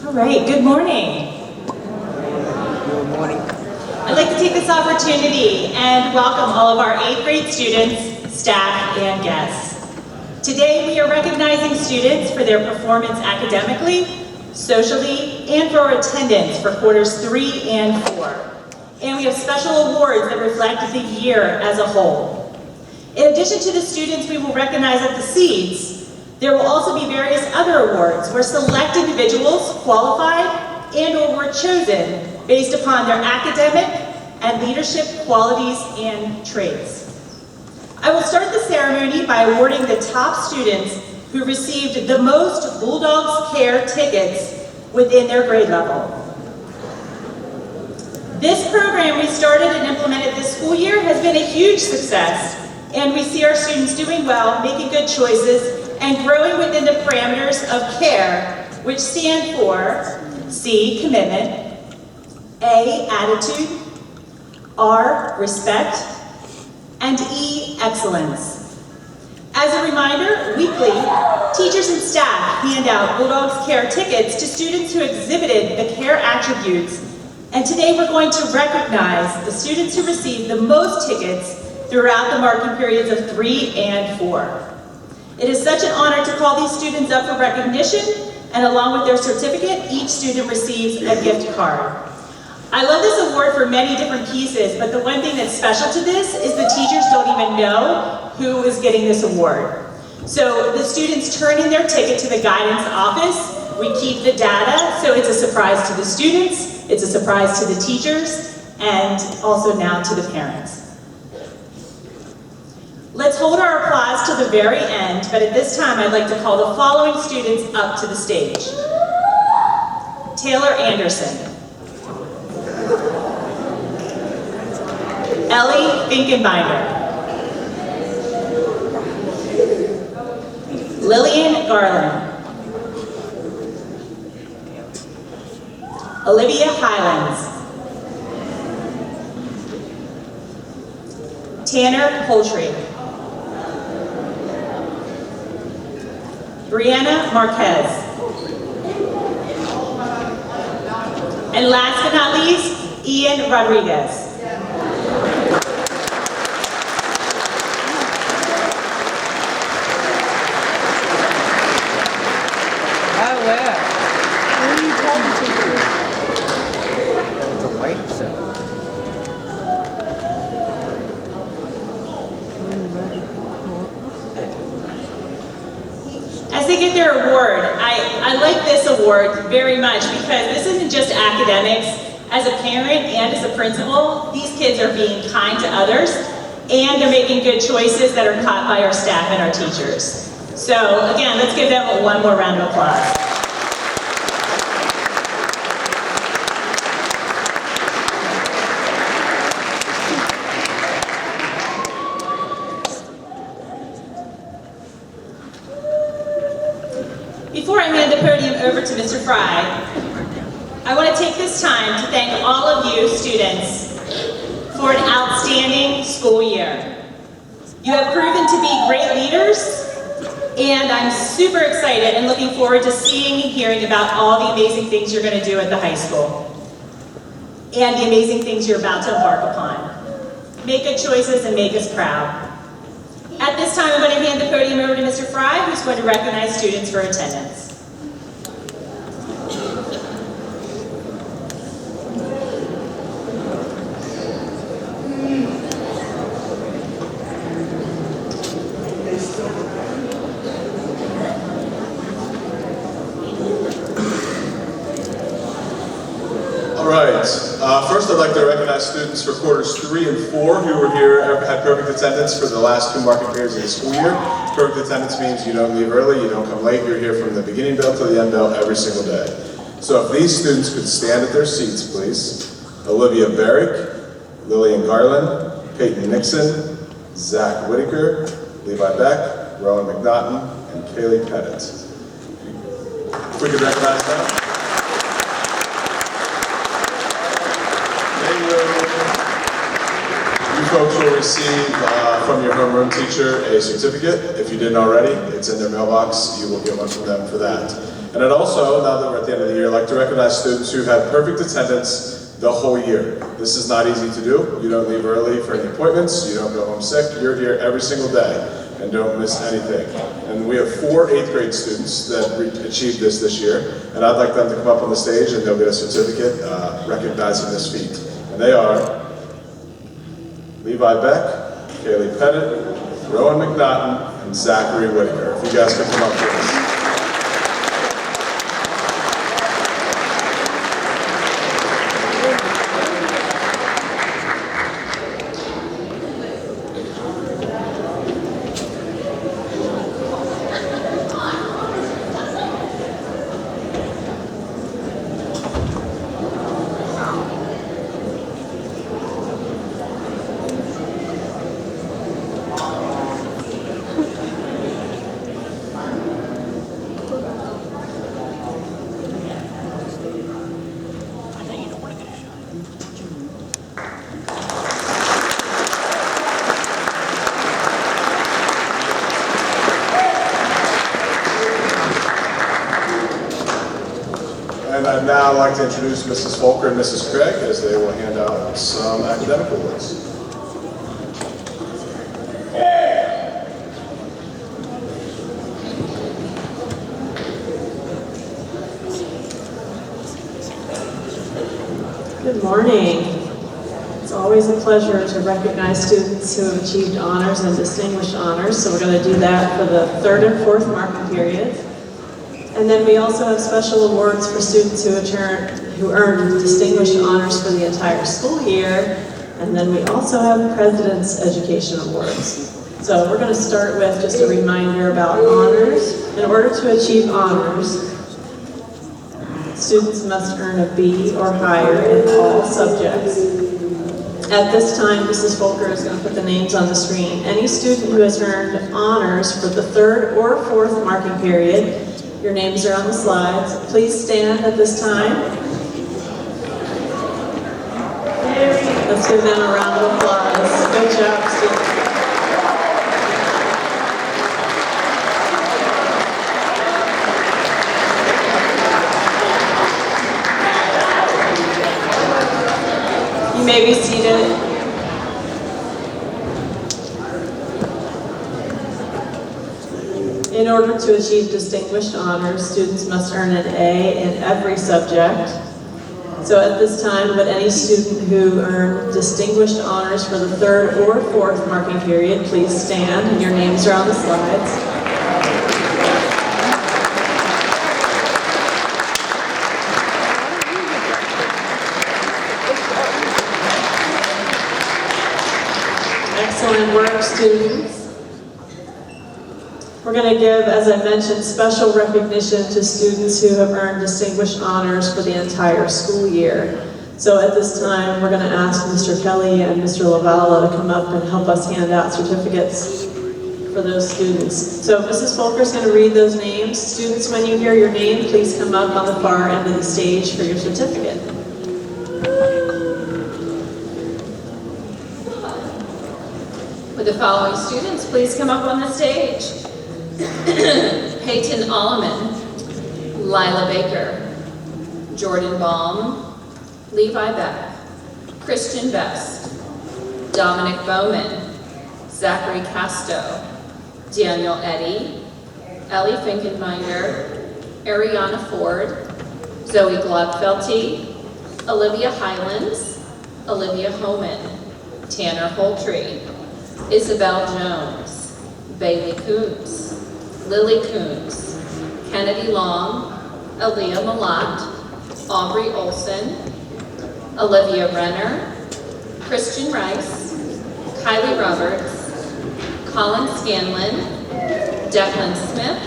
All right, good morning. Good morning. I'd like to take this opportunity and welcome all of our 8th grade students, staff, and guests. Today we are recognizing students for their performance academically, socially, and for attendance for quarters 3 and 4. And we have special awards that reflect the year as a whole. In addition to the students we will recognize at the seats, there will also be various other awards where select individuals qualified and/or were chosen based upon their academic and leadership qualities and traits. I will start the ceremony by awarding the top students who received the most Bulldogs Care tickets within their grade level. This program we started and implemented this school year has been a huge success, and we see our students doing well, making good choices, and growing within the parameters of CARE, which stand for C, commitment, A, attitude, R, respect, and E, excellence. As a reminder, weekly, teachers and staff hand out Bulldogs Care tickets to students who exhibited the CARE attributes, and today we're going to recognize the students who received the most tickets throughout the marking periods of 3 and 4. It is such an honor to call these students up for recognition, and along with their certificate, each student receives a gift card. I love this award for many different pieces, but the one thing that's special to this is the teachers don't even know who is getting this award. So the students turn in their ticket to the guidance office, we keep the data, so it's a surprise to the students, it's a surprise to the teachers, and also now to the parents. Let's hold our applause to the very end, but at this time I'd like to call the following students up to the stage. Taylor Anderson. Ellie Finkenbinder. Lillian Garland. Olivia Highlands. Tanner Poultry. Brianna Marquez. And last but not least, Ian Rodriguez. Oh, yeah. Who are you talking to? It's a white set. As they get their award, I like this award very much because this isn't just academics. As a parent and as a principal, these kids are being kind to others and they're making good choices that are caught by our staff and our teachers. So again, let's give them one more round of applause. Before I hand the podium over to Mr. Fry, I want to take this time to thank all of you students for an outstanding school year. You have proven to be great leaders, and I'm super excited and looking forward to seeing and hearing about all the amazing things you're going to do at the high school and the amazing things you're about to embark upon. Make good choices and make us proud. At this time, I'm going to hand the podium over to Mr. Fry, who's going to recognize students for attendance. All right, first I'd like to recognize students for quarters 3 and 4 who were here, had perfect attendance for the last 2 marking periods of the school year. Perfect attendance means you don't leave early, you don't come late, you're here from the beginning bell to the end bell every single day. So if these students could stand at their seats, please. Olivia Barrick, Lillian Garland, Peyton Nixon, Zach Whitaker, Levi Beck, Rowan McNaughton, and Kaylee Pettit. If we could recognize them. You folks will receive from your homeroom teacher a certificate. If you didn't already, it's in their mailbox. You will get one from them for that. And I'd also, now that we're at the end of the year, like to recognize students who've had perfect attendance the whole year. This is not easy to do. You don't leave early for any appointments, you don't go home sick, you're here every single day and don't miss anything. And we have 4 8th grade students that achieved this year, and I'd like them to come up on the stage and they'll get a certificate recognizing this feat. And they are Levi Beck, Kaylee Pettit, Rowan McNaughton, and Zachary Whitaker. If you guys could come up please. And I'd now like to introduce Mrs. Folker and Mrs. Craig as they will hand out some academic awards. Good morning. It's always a pleasure to recognize students who have achieved honors and distinguished honors, so we're going to do that for the 3rd and 4th marking periods. And then we also have special awards for students who earned distinguished honors for the entire school year. And then we also have President's Education Awards. So we're going to start with just a reminder about honors. In order to achieve honors, students must earn a B or higher in all subjects. At this time, Mrs. Folker is going to put the names on the screen. Any student who has earned honors for the 3rd or 4th marking period, your names are on the slides. Please stand at this time. Let's give them a round of applause. Good job, students. You may be seated. In order to achieve distinguished honors, students must earn an A in every subject. So at this time, would any student who earned distinguished honors for the 3rd or 4th marking period please stand, and your names are on the slides. Excellent work, students. We're going to give, as I mentioned, special recognition to students who have earned distinguished honors for the entire school year. So at this time, we're going to ask Mr. Kelly and Mr. Lavala to come up and help us hand out certificates for those students. So Mrs. Folker is going to read those names. Students, when you hear your name, please come up on the far end of the stage for your certificate. Would the following students please come up on the stage? Peyton Alleman, Lila Baker, Jordan Baum, Levi Beck, Christian Best, Dominic Bowman, Zachary Casto, Daniel Eddy, Ellie Finkenbinder, Ariana Ford, Zoe Globfelty, Olivia Highlands, Olivia Homan, Tanner Holtree, Isabel Jones, Bailey Koontz, Lily Koontz, Kennedy Long, Aaliyah Malat, Aubrey Olson, Olivia Renner, Christian Rice, Kylie Roberts, Colin Scanlon, Declan Smith,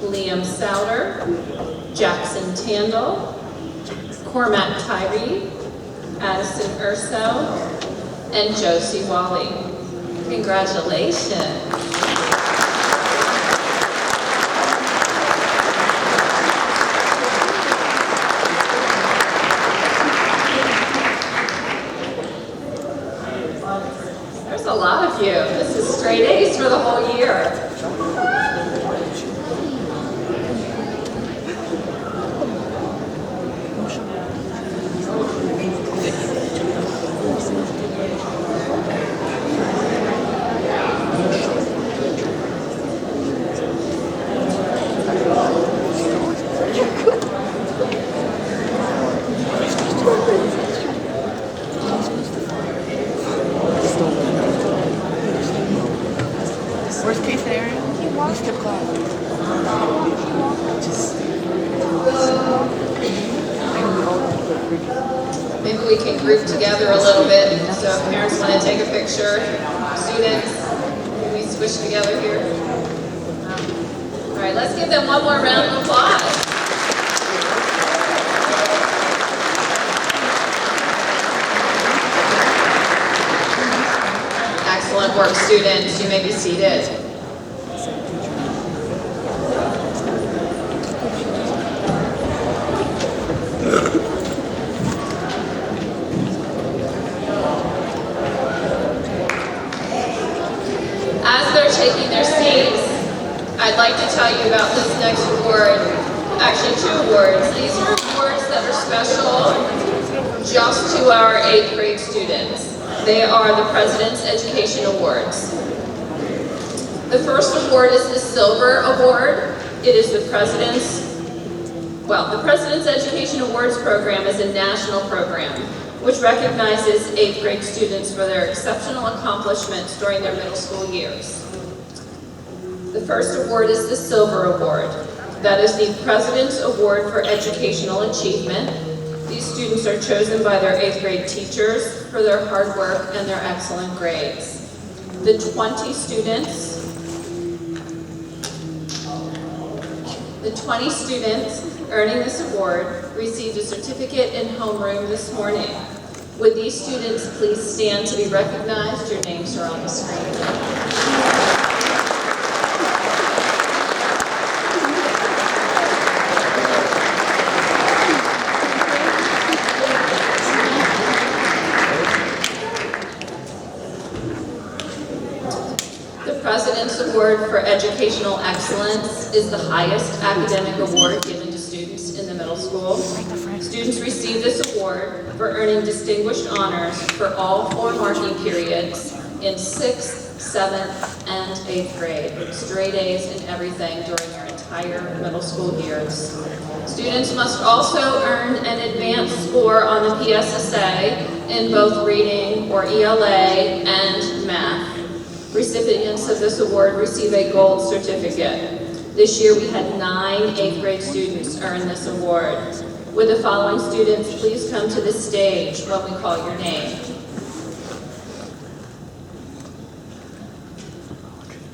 Liam Souter, Jackson Tandle, Cormac Tyree, Addison Urso, and Josie Wally. Congratulations. There's a lot of you. This is straight A's for the whole year. Maybe we can group together a little bit, so if parents want to take a picture, students, can we switch together here? All right, let's give them one more round of applause. Excellent work, students. You may be seated. As they're taking their seats, I'd like to tell you about this next award. Actually, 2 awards. These are awards that are special just to our 8th grade students. They are the President's Education Awards. The first award is the Silver Award. It is the President's Education Awards program is a national program which recognizes 8th grade students for their exceptional accomplishments during their middle school years. The first award is the Silver Award. That is the President's Award for Educational Achievement. These students are chosen by their 8th grade teachers for their hard work and their excellent grades. The 20 students earning this award received a certificate in homeroom this morning. Would these students please stand to be recognized? Your names are on the screen. The President's Award for Educational Excellence is the highest academic award given to students in the middle school. Students receive this award for earning distinguished honors for all 4 marking periods in 6th, 7th, and 8th grade, straight A's in everything during their entire middle school years. Students must also earn an advanced score on the PSSA in both reading or ELA and math. Recipients of this award receive a gold certificate. This year we had 9 8th grade students earn this award. Would the following students please come to the stage when we call your name?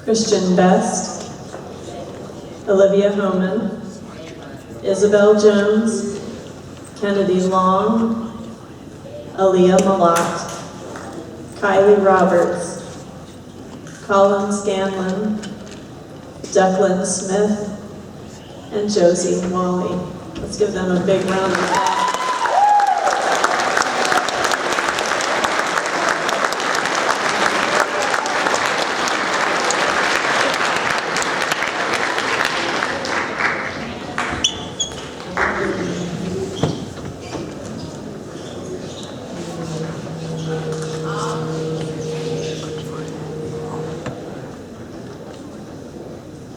Christian Best, Olivia Homan, Isabel Jones, Kennedy Long, Aaliyah Malott, Kylie Roberts, Colin Scanlon, Declan Smith, and Josie Wally. Let's give them a big round of applause.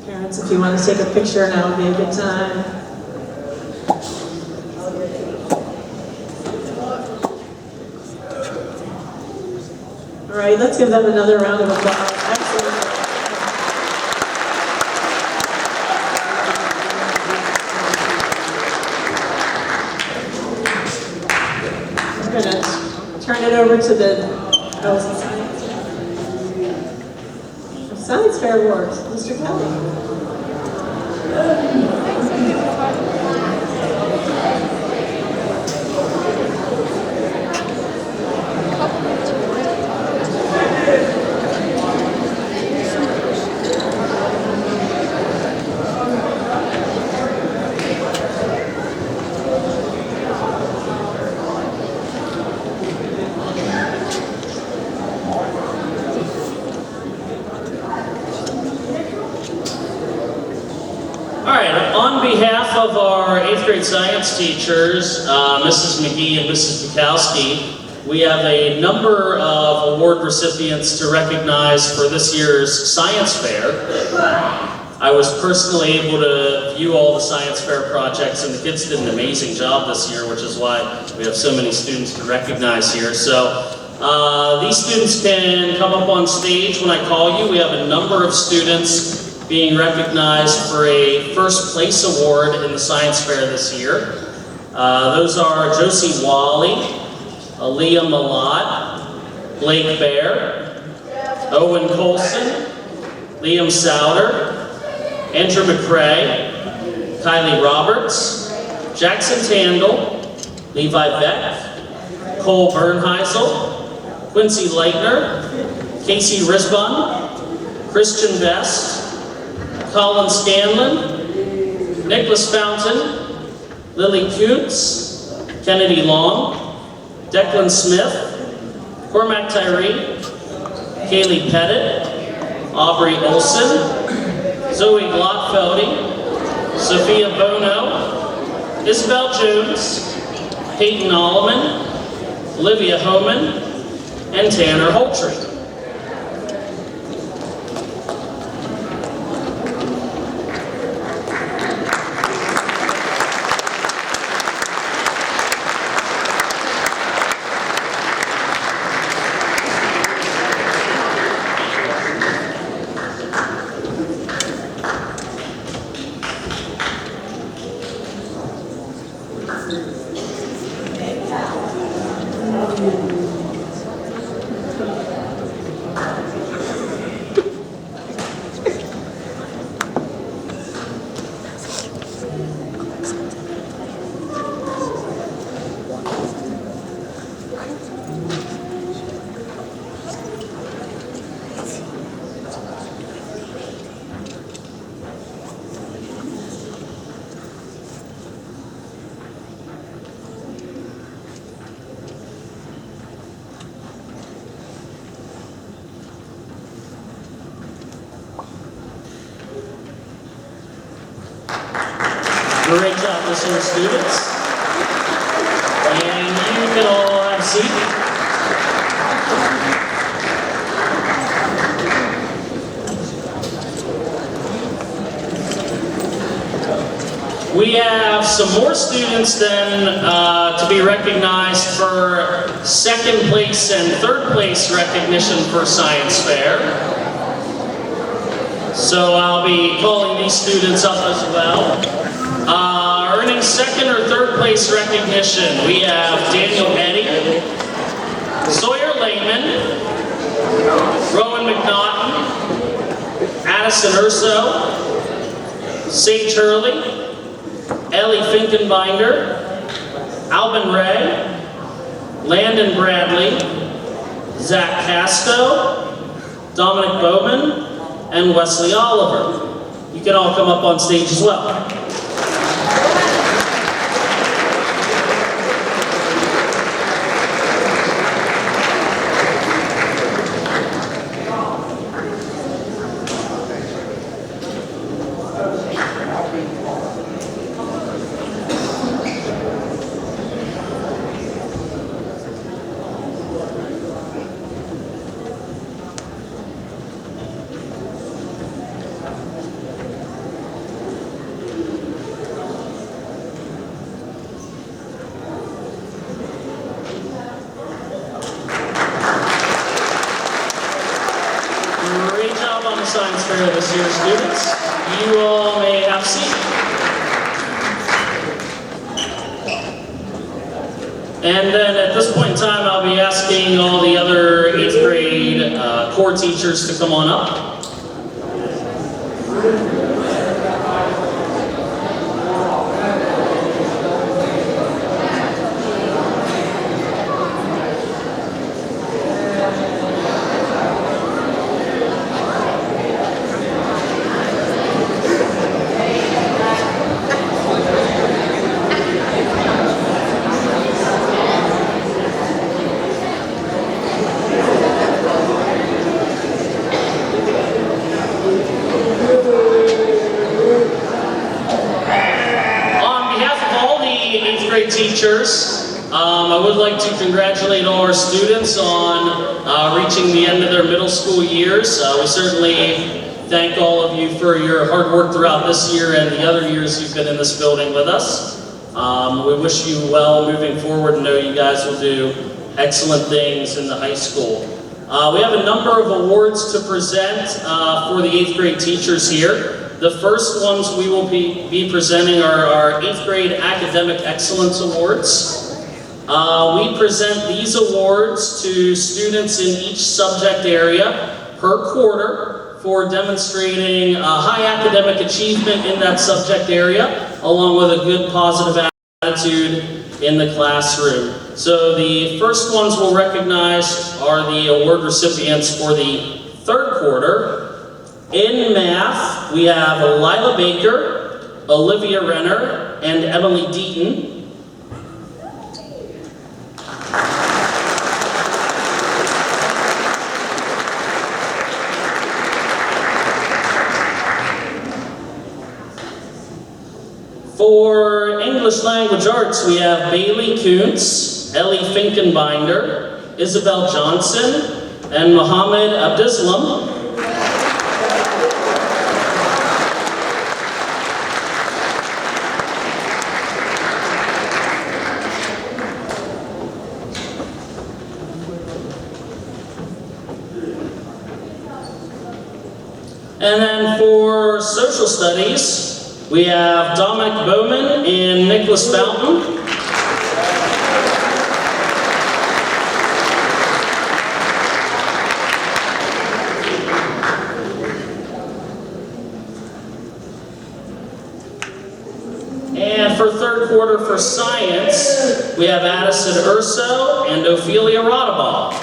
Parents, if you want to take a picture, now would be a good time. All right, let's give them another round of applause. Excellent. We're going to turn it over to the Science Fair Awards. Mr. Kelly. On behalf of our 8th grade science teachers, Mrs. McGee and Mrs. Bukowski, we have a number of award recipients to recognize for this year's science fair. I was personally able to view all the science fair projects, and the kids did an amazing job this year, which is why we have so many students to recognize here. So these students can come up on stage when I call you. We have a number of students being recognized for a first place award in the science fair this year. Those are Josie Wally, Aaliyah Malott, Blake Bear, Owen Colson, Liam Souter, Andrew McCrae, Kylie Roberts, Jackson Tandle, Levi Beck, Cole Bernheisel, Quincy Leitner, Casey Risbon, Christian Best, Colin Scanlon, Nicholas Fountain, Lily Kuntz, Kennedy Long, Declan Smith, Cormac Tyree, Kaylee Pettit, Aubrey Olson, Zoe Glockfeldy, Sophia Bono, Isabel Jones, Peyton Alleman, Olivia Homan, and Tanner Holtree. Great job this year, students. And you can all have a seat. We have some more students then to be recognized for second place and third place recognition for Science Fair. So I'll be calling these students up as well. Earning second or third place recognition, we have Daniel Eddy, Sawyer Lehman, Rowan McNaughton, Addison Urso, Sage Hurley, Ellie Finkenbinder, Alvin Ray, Landon Bradley, Zach Casto, Dominic Bowman, and Wesley Oliver. You can all come up on stage as well. Science Fair this year, students. You all may have a seat. And then at this point in time, I'll be asking all the other 8th grade core teachers to come on up. Teachers, I would like to congratulate all our students on reaching the end of their middle school years. We certainly thank all of you for your hard work throughout this year and the other years you've been in this building with us. We wish you well moving forward and know you guys will do excellent things in the high school. We have a number of awards to present for the 8th grade teachers here. The first ones we will be presenting are our 8th grade Academic Excellence Awards. We present these awards to students in each subject area per quarter for demonstrating high academic achievement in that subject area, along with a good positive attitude in the classroom. So the first ones we'll recognize are the award recipients for the 3rd quarter. In math, we have Lila Baker, Olivia Renner, and Emily Deaton. For English Language Arts, we have Bailey Kuntz, Ellie Finkenbinder, Isabel Johnson, and Mohammed Abdislam. And then for Social Studies, we have Dominic Bowman and Nicholas Fountain. And for 3rd quarter for Science, we have Addison Urso and Ophelia Rodabal.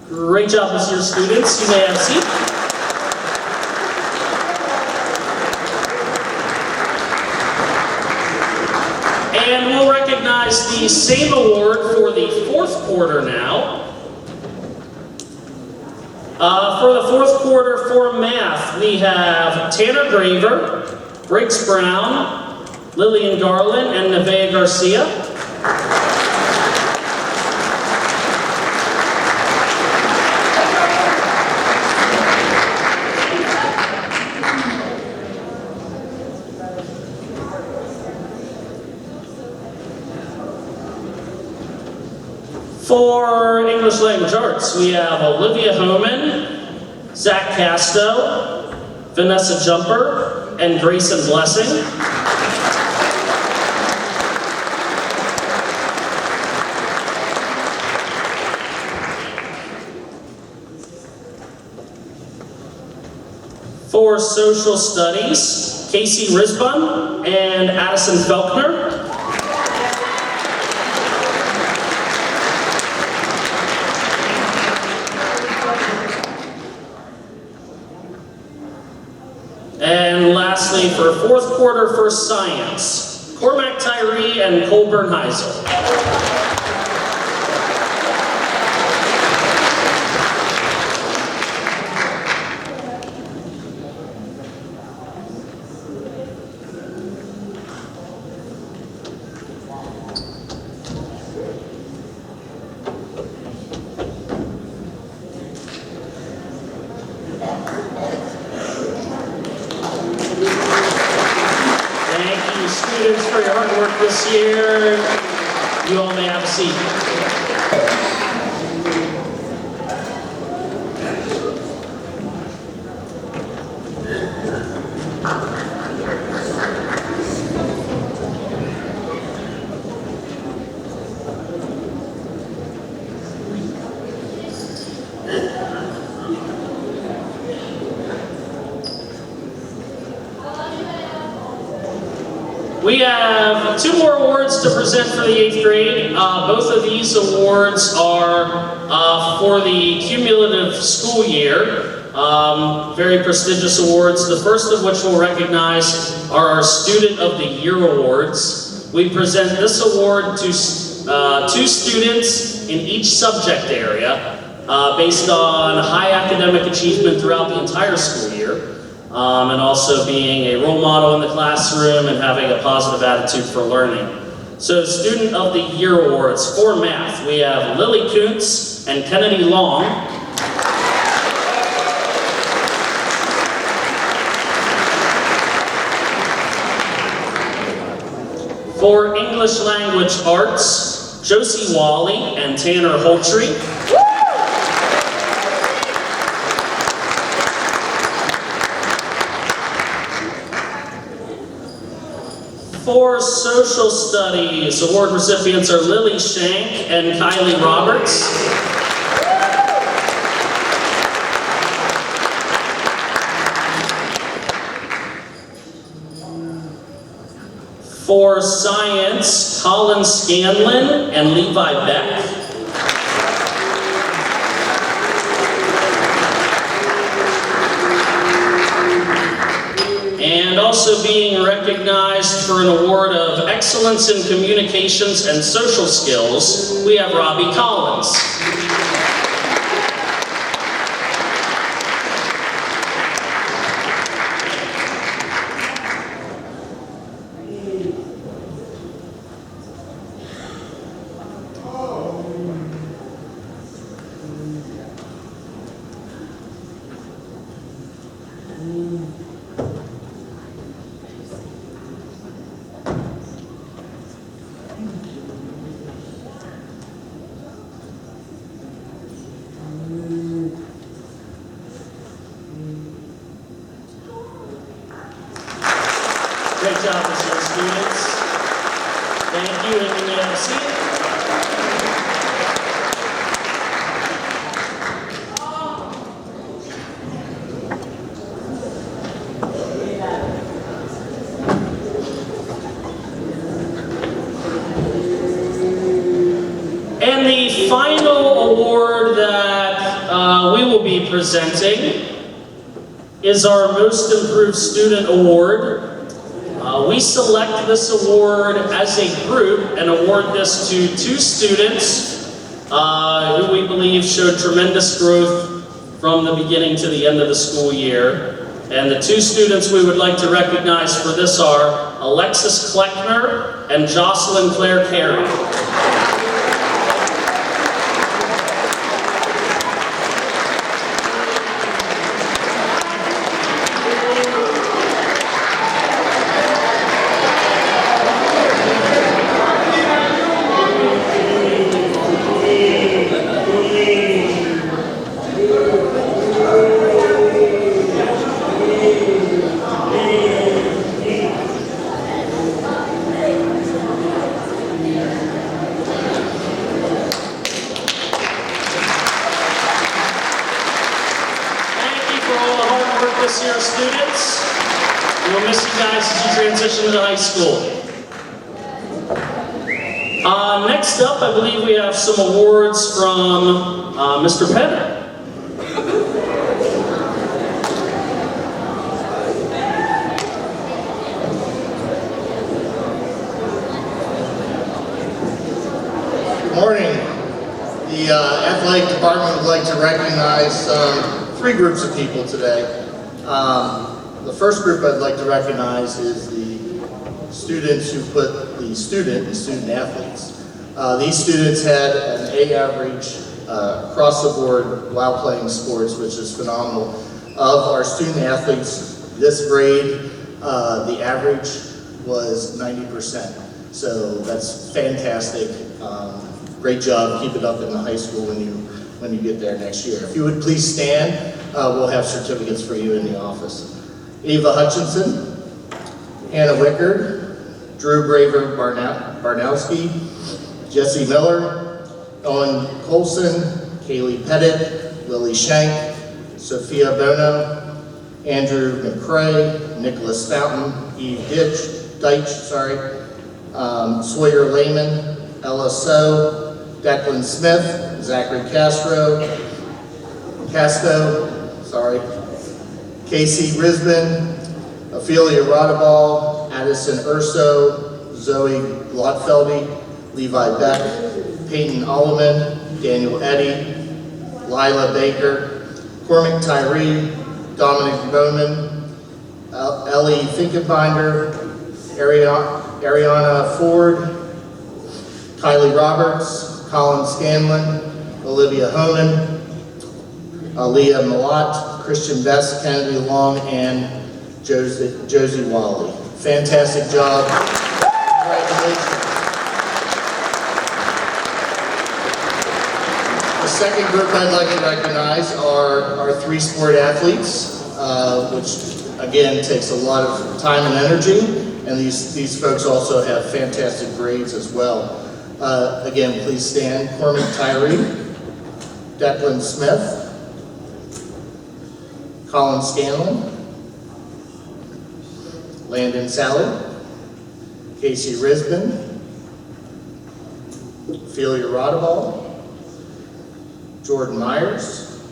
Great job this year, students. You may have a seat. And we'll recognize the same award for the 4th quarter now. For the 4th quarter for math, we have Tanner Graver, Briggs Brown, Lillian Garland, and Nevaeh Garcia. For English Language Arts, we have Olivia Homan, Zach Casto, Vanessa Jumper, and Grayson Blessing. For Social Studies, Casey Risbon and Addison Felkner. And lastly, for 4th quarter for Science, Cormac Tyree and Colburn Heisel. Thank you, students, for your hard work this year. You all may have a seat. We have 2 more awards to present for the 8th grade. Both of these awards are for the cumulative school year. Very prestigious awards. The first of which we'll recognize are our Student of the Year awards. We present this award to 2 students in each subject area based on high academic achievement throughout the entire school year. and also being a role model in the classroom and having a positive attitude for learning. So Student of the Year Awards for math, we have Lily Kuntz and Kennedy Long. For English Language Arts, Josie Wally and Tanner Holtry. For Social Studies, award recipients are Lily Shank and Kylie Roberts. For Science, Colin Scanlon and Levi Beck. And also being recognized for an award of Excellence in Communications and Social Skills, we have Robbie Collins. Great job this year, students. Thank you, and you may have a seat. And the final award that we will be presenting is our Most Improved Student Award. We select this award as a group and award this to 2 students who we believe showed tremendous growth from the beginning to the end of the school year. And the 2 students we would like to recognize for this are Alexis Kleckner and Jocelyn Claire Carey. This year, students. We'll miss you guys as you transition to high school. Next up, I believe we have some awards from Mr. Penner. Morning. The athletic department would like to recognize 3 groups of people today. The first group I'd like to recognize is the students who put the student athletes. These students had an A average across the board while playing sports, which is phenomenal. Of our student athletes this grade, the average was 90%. So that's fantastic. Great job. Keep it up in the high school when you get there next year. If you would please stand, we'll have certificates for you in the office. Ava Hutchinson, Hannah Wickard, Drew Braver Barnowski, Jesse Miller, Owen Colson, Kaylee Pettit, Lily Shank, Sophia Bono, Andrew McCrae, Nicholas Fountain, Eve Deitch, Sawyer Lehman, Ella So, Declan Smith, Zachary Casto, Casey Risbin, Ophelia Rodabal, Addison Urso, Zoe Glotfeldy, Levi Beck, Peyton Alleman, Daniel Eddy, Lila Baker, Cormac Tyree, Dominic Bowman, Ellie Finkenbinder, Ariana Ford, Kylie Roberts, Colin Scanlon, Olivia Honan, Aaliyah Malat, Christian Best, Kennedy Long, and Josie Wally. Fantastic job. Congratulations. The second group I'd like to recognize are our 3 sport athletes, which again takes a lot of time and energy, and these folks also have fantastic grades as well. Again, please stand. Cormac Tyree, Declan Smith, Colin Scanlon, Landon Sally, Casey Risbin, Ophelia Rodaball, Jordan Myers,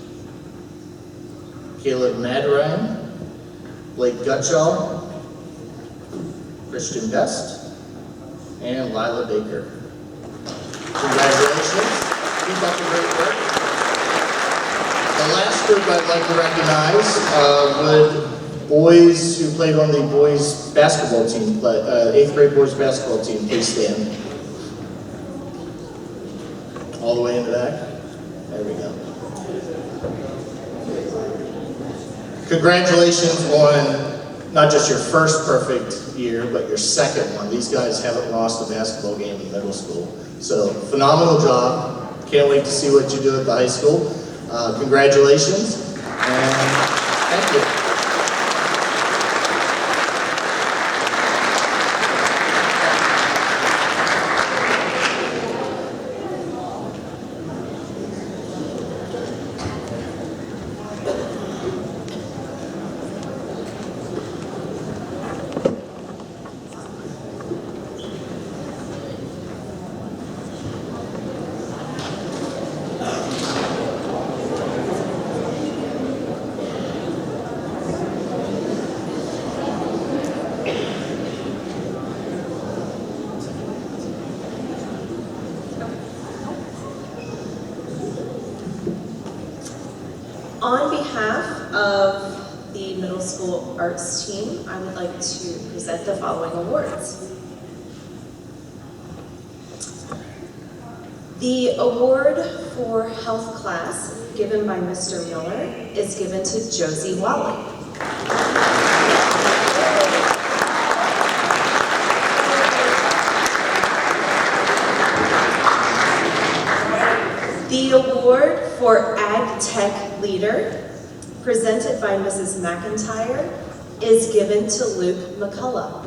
Caleb Maduran, Blake Gutschall, Christian Best, and Lila Baker. Congratulations. Keep up the great work. The last group I'd like to recognize would boys who played on the boys basketball team, 8th grade boys basketball team, please stand. All the way in the back. There we go. Congratulations on not just your first perfect year, but your second one. These guys haven't lost a basketball game in middle school. So, phenomenal job. Can't wait to see what you do at the high school. Congratulations, and thank you. On behalf of the middle school arts team, I would like to present the following awards. The award for health class, given by Mr. Miller, is given to Josie Wally. The award for Ag Tech Leader, presented by Mrs. McIntyre, is given to Luke McCullough.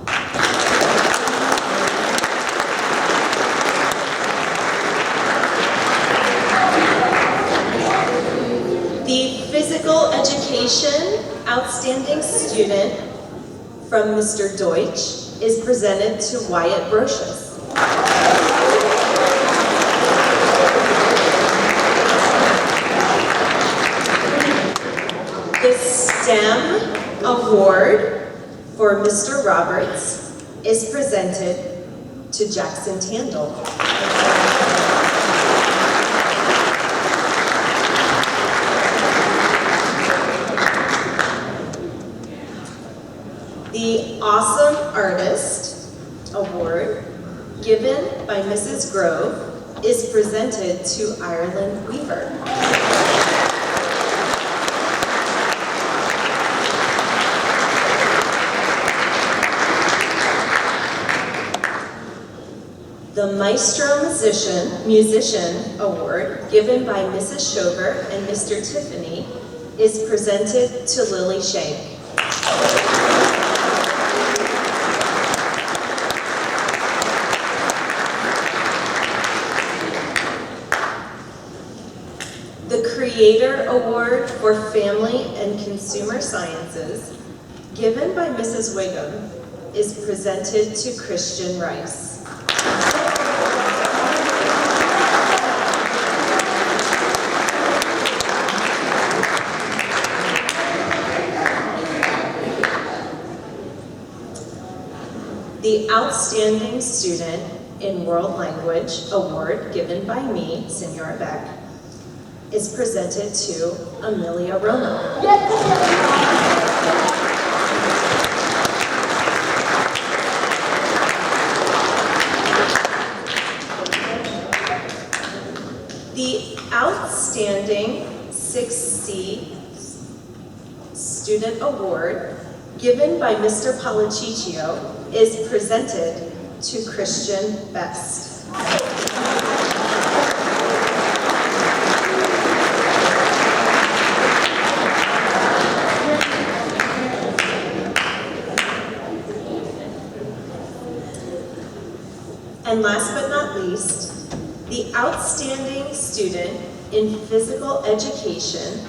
The Physical Education Outstanding Student from Mr. Deutsch is presented to Wyatt Brocious. The STEM Award for Mr. Roberts is presented to Jackson Tandle. The Awesome Artist Award, given by Mrs. Grove, is presented to Ireland Weaver. The Maestro Musician Award, given by Mrs. Schober and Mr. Tiffany, is presented to Lily Shank. The Creator Award for Family and Consumer Sciences, given by Mrs. Wiggum, is presented to Christian Rice. The Outstanding Student in World Language Award, given by me, Senora Beck, is presented to Amelia Romo. The Outstanding 6C Student Award, given by Mr. Policiccio, is presented to Christian Best. And last but not least, the Outstanding Student in Physical Education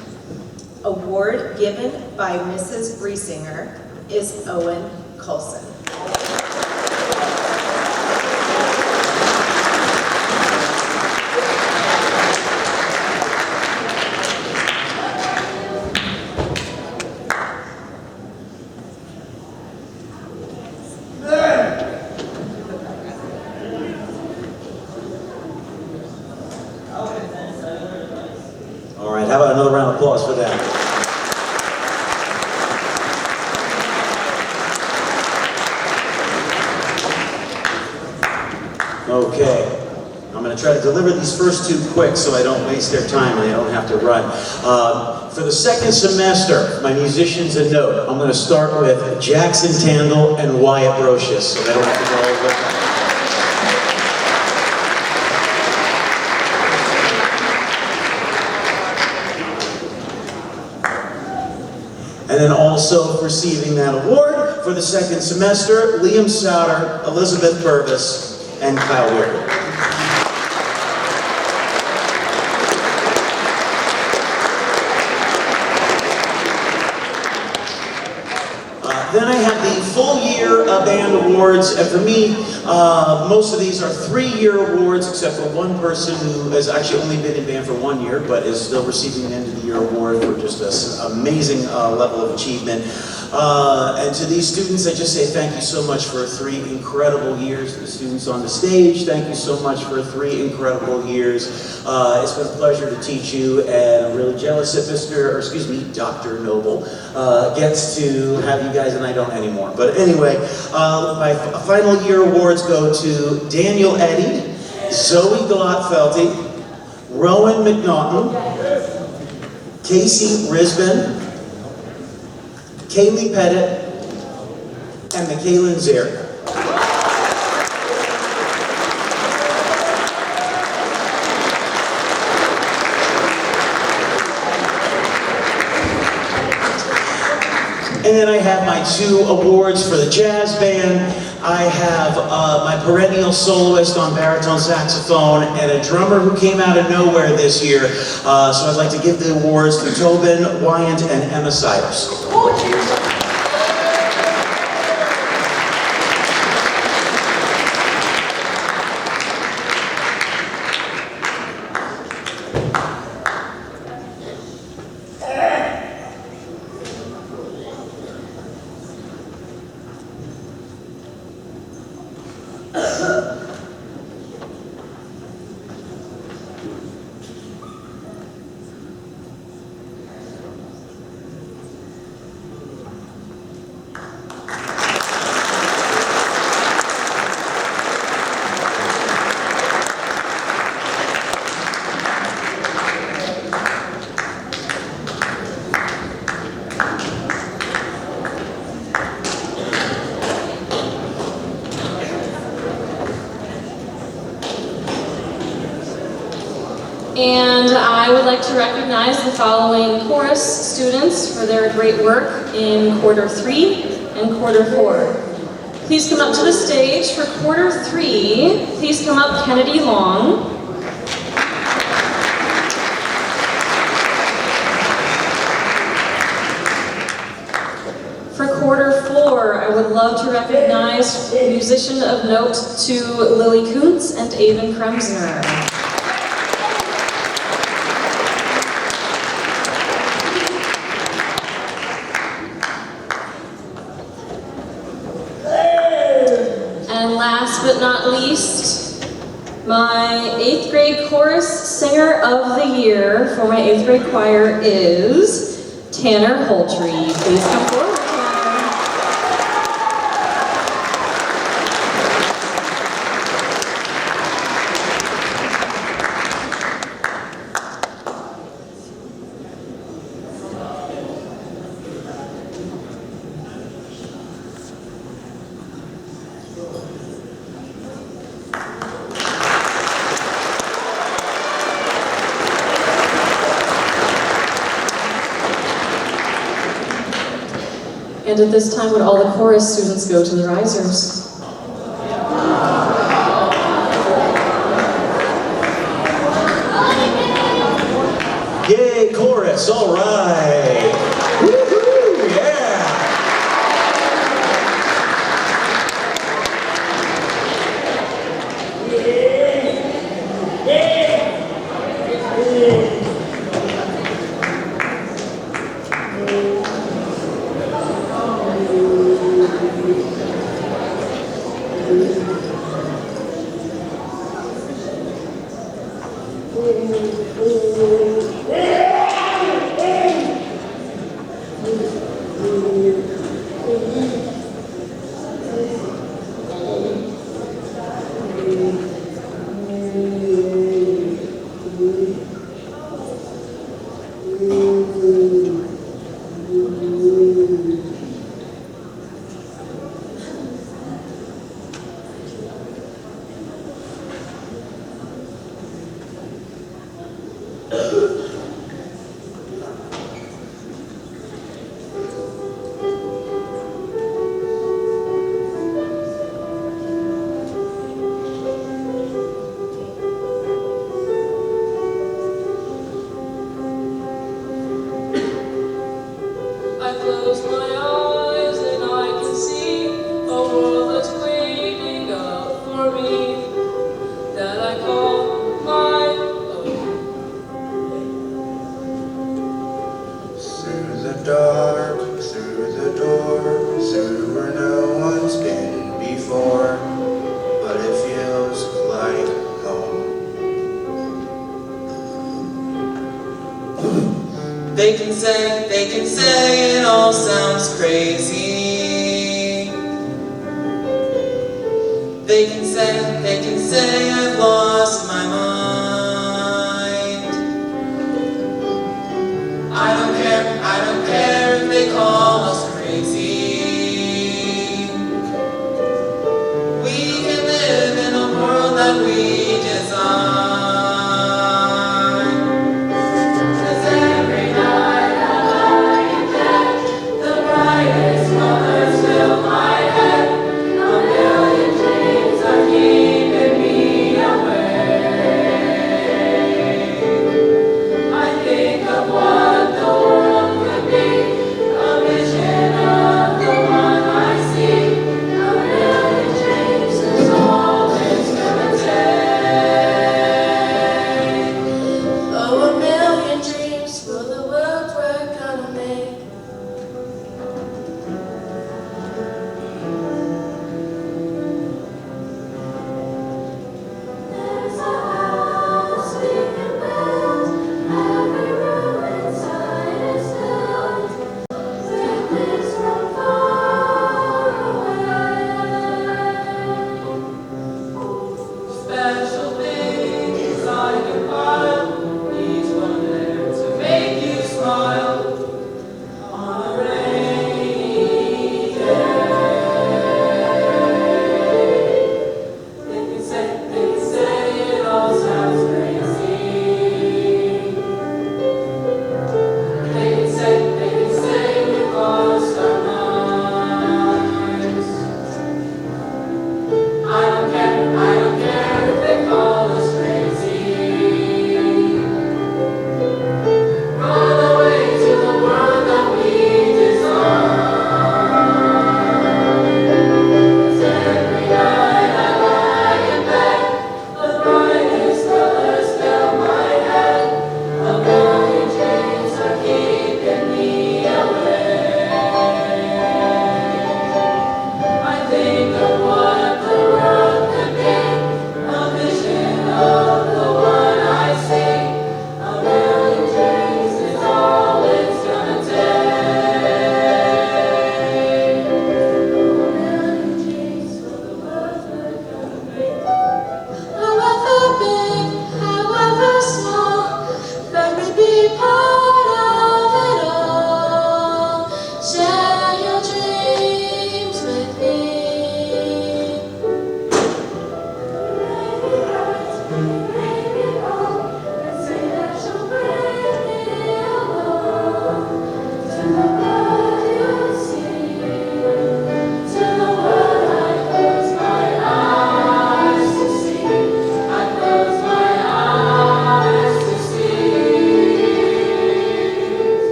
Award given by Mrs. Briesinger is Owen Coulson. All right, how about another round of applause for them? Okay, I'm going to try to deliver these first two quick so I don't waste their time and they don't have to run. For the second semester, my musicians a note, I'm going to start with Jackson Tandle and Wyatt Brocious so they don't have to go all over that. And then also receiving that award for the second semester, Liam Souter, Elizabeth Purvis, and Kyle Weir. Then I have the full year band awards, and for me, most of these are 3-year awards, except for one person who has actually only been in band for 1 year, but is still receiving an end of the year award for just an amazing level of achievement. And to these students, I just say thank you so much for 3 incredible years. To the students on the stage, thank you so much for 3 incredible years. It's been a pleasure to teach you, and I'm really jealous that Dr. Noble gets to have you guys, and I don't anymore. But anyway, my final year awards go to Daniel Eddy, Zoe Glotfelty, Rowan McNaughton, Casey Risbin, Kaylee Pettit, and Michaela Zare. And then I have my 2 awards for the jazz band. I have my perennial soloist on baritone saxophone and a drummer who came out of nowhere this year. So I'd like to give the awards to Tobin Wyant and Emma Siders. And I would like to recognize the following chorus students for their great work in quarter 3 and quarter 4. Please come up to the stage for quarter 3. Please come up Kennedy Long. For quarter 4, I would love to recognize musician of note to Lily Kuntz and Avon Kremsner. And last but not least, my 8th grade chorus singer of the year for my 8th grade choir is Tanner Holtree. Please come forward, Tanner. And at this time, would all the chorus students go to the risers? Yay, chorus, all right. Woohoo, yeah. I close my eyes and I can see a world that's waiting up for me, that I call my own. Through the dark, through the door, through where no one's been before, but it feels like home. They can say it all sounds crazy. They can say I've lost my mind. I don't care if they call us crazy. We can live in a world that we design. Fill my head, a million dreams are keeping me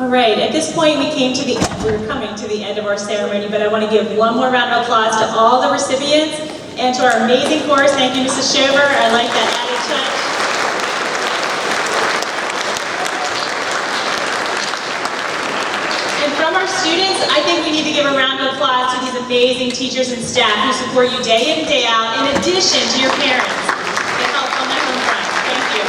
All right, at this point we're coming to the end of our ceremony, but I want to give one more round of applause to all the recipients and to our amazing chorus. Thank you, Mrs. Schober. I like that added touch. And from our students, I think we need to give a round of applause to these amazing teachers and staff who support you day in and day out, in addition to your parents that help on the home front. Thank you.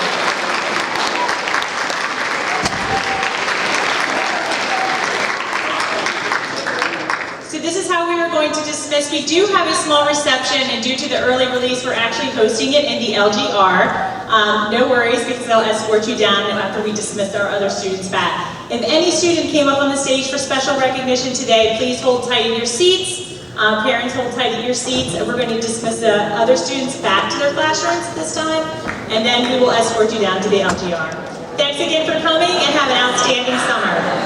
So this is how we are going to dismiss. We do have a small reception, and due to the early release, we're actually hosting it in the LGR. No worries, because they'll escort you down after we dismiss our other students back. If any student came up on the stage for special recognition today, please hold tight in your seats. Parents, hold tight at your seats, and we're going to dismiss the other students back to their classrooms at this time, and then we will escort you down to the LGR. Thanks again for coming, and have an outstanding summer.